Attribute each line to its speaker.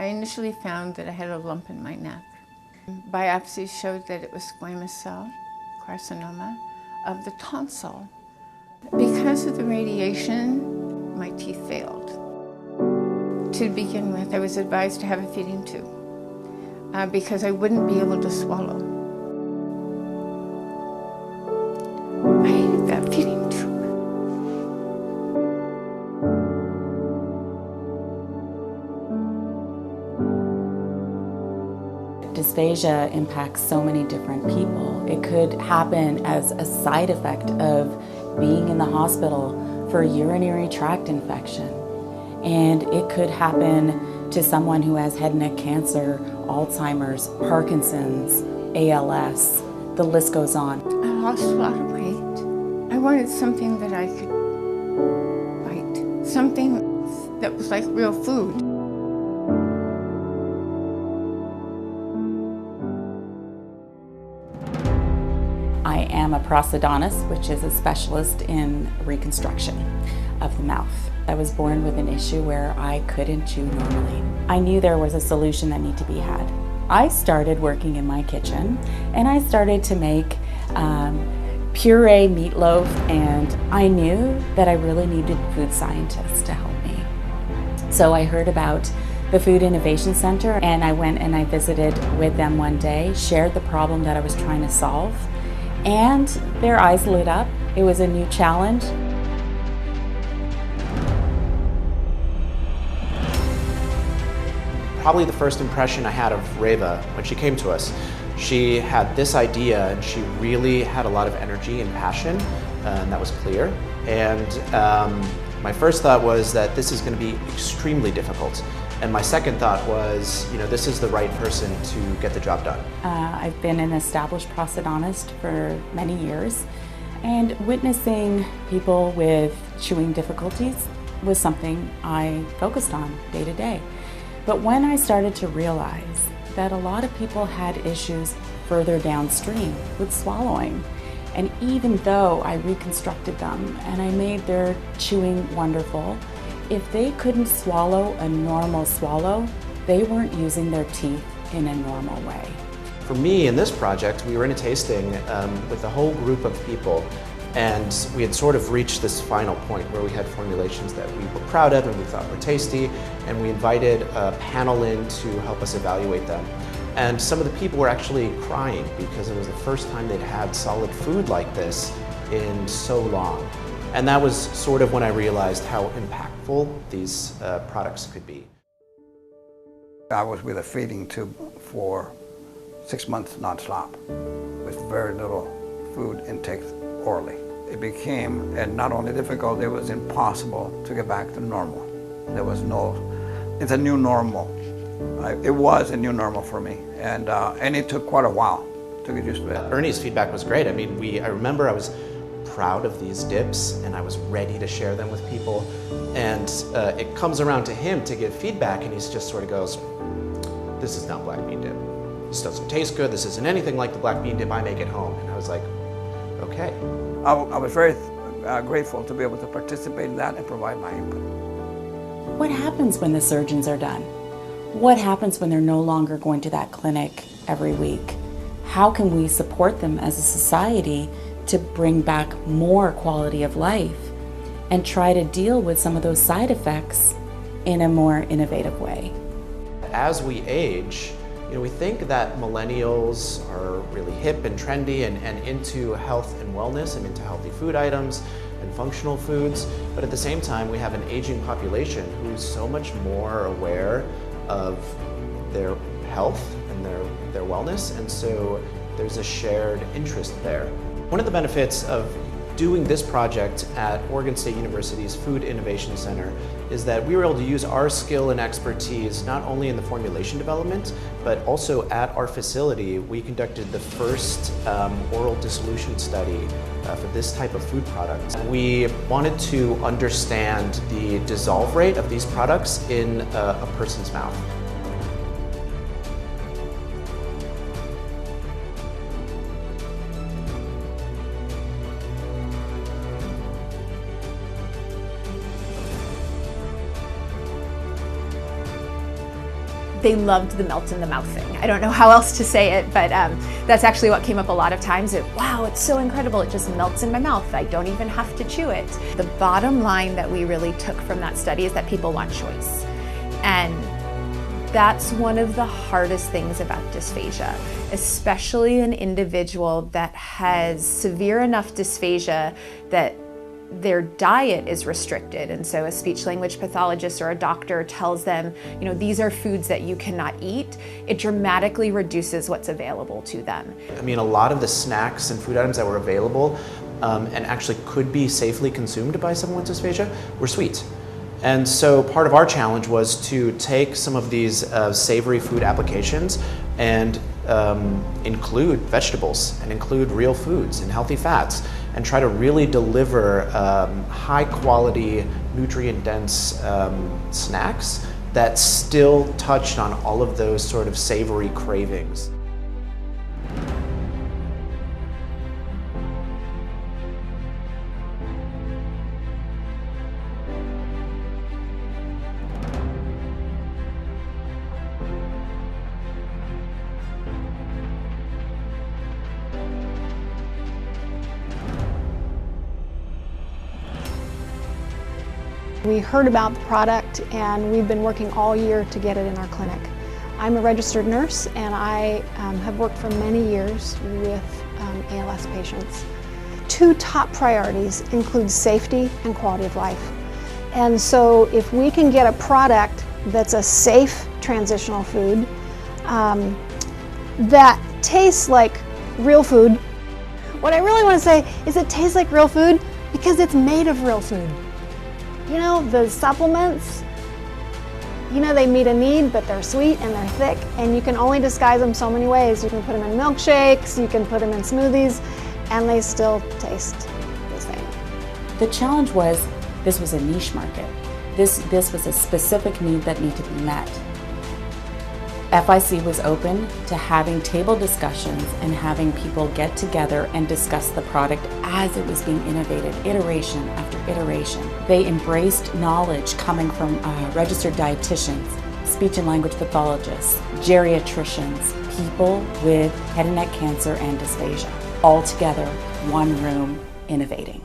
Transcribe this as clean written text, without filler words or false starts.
Speaker 1: I initially found that I had a lump in my neck. Biopsies showed that it was squamous cell carcinoma of the tonsil. Because of the radiation, my teeth failed. To begin with, I was advised to have a feeding tube because I wouldn't be able to swallow. I hated that feeding tube.
Speaker 2: Dysphagia impacts so many different people. It could happen as a side effect of being in the hospital for a urinary tract infection. And it could happen to someone who has head and neck cancer, Alzheimer's, Parkinson's, ALS, the list goes on.
Speaker 1: I lost a lot of weight. I wanted something that I could bite, something that was like real food.
Speaker 2: I am a prosthodontist, which is a specialist in reconstruction of the mouth. I was born with an issue where I couldn't chew normally. I knew there was a solution that needed to be had. I started working in my kitchen and I started to make puree meatloaf, and I knew that I really needed food scientists to help me. So I heard about the Food Innovation Center and I went and I visited with them one day, shared the problem that I was trying to solve, and their eyes lit up. It was a new challenge.
Speaker 3: Probably the first impression I had of Reva when she came to us. She had this idea and she really had a lot of energy and passion, and that was clear. And my first thought was that this is going to be extremely difficult. And my second thought was, this is the right person to get the job done.
Speaker 2: I've been an established prosthodontist for many years, and witnessing people with chewing difficulties was something I focused on day to day. But when I started to realize that a lot of people had issues further downstream with swallowing, and even though I reconstructed them and I made their chewing wonderful, if they couldn't swallow a normal swallow, they weren't using their teeth in a normal way.
Speaker 3: For me, in this project, we were in a tasting with a whole group of people, and we had sort of reached this final point where we had formulations that we were proud of and we thought were tasty, and we invited a panel in to help us evaluate them. And some of the people were actually crying because it was the first time they'd had solid food like this in so long. And that was sort of when I realized how impactful these products could be.
Speaker 4: I was with a feeding tube for 6 months non-stop with very little food intake orally. It became not only difficult, it was impossible to get back to normal. There was it's a new normal. It was a new normal for me, and it took quite a while to get used to it.
Speaker 3: Ernie's feedback was great. I mean, I remember I was proud of these dips and I was ready to share them with people, and it comes around to him to give feedback and he just sort of goes, this is not black bean dip. This doesn't taste good. This isn't anything like the black bean dip I make at home. And I was like, okay.
Speaker 4: I was very grateful to be able to participate in that and provide my input.
Speaker 2: What happens when the surgeons are done? What happens when they're no longer going to that clinic every week? How can we support them as a society to bring back more quality of life and try to deal with some of those side effects in a more innovative way?
Speaker 3: As we age, we think that millennials are really hip and trendy and into health and wellness and into healthy food items and functional foods, but at the same time we have an aging population who's so much more aware of their health and their wellness, and so there's a shared interest there. One of the benefits of doing this project at Oregon State University's Food Innovation Center is that we were able to use our skill and expertise not only in the formulation development, but also at our facility. We conducted the first oral dissolution study for this type of food product. We wanted to understand the dissolve rate of these products in a person's mouth.
Speaker 5: They loved the melt in the mouth thing. I don't know how else to say it, but that's actually what came up a lot of times. Wow, it's so incredible. It just melts in my mouth. I don't even have to chew it. The bottom line that we really took from that study is that people want choice. And that's one of the hardest things about dysphagia, especially an individual that has severe enough dysphagia that their diet is restricted. And so a speech language pathologist or a doctor tells them, you know, these are foods that you cannot eat. It dramatically reduces what's available to them.
Speaker 3: I mean, a lot of the snacks and food items that were available and actually could be safely consumed by someone with dysphagia were sweet. And so part of our challenge was to take some of these savory food applications and include vegetables and include real foods and healthy fats and try to really deliver high quality, nutrient dense snacks that still touched on all of those sort of savory cravings.
Speaker 6: We heard about the product and we've been working all year to get it in our clinic. I'm a registered nurse and I have worked for many years with ALS patients. Two top priorities include safety and quality of life. And so if we can get a product that's a safe transitional food that tastes like real food, what I really want to say is it tastes like real food because it's made of real food. You know, the supplements, you know, they meet a need, but they're sweet and they're thick, and you can only disguise them so many ways. You can put them in milkshakes, you can put them in smoothies, and they still taste the same.
Speaker 2: The challenge was, this was a niche market. This was a specific need that needed to be met. FIC was open to having table discussions and having people get together and discuss the product as it was being innovated, iteration after iteration. They embraced knowledge coming from registered dietitians, speech and language pathologists, geriatricians, people with head and neck cancer and dysphagia, all together, one room, innovating.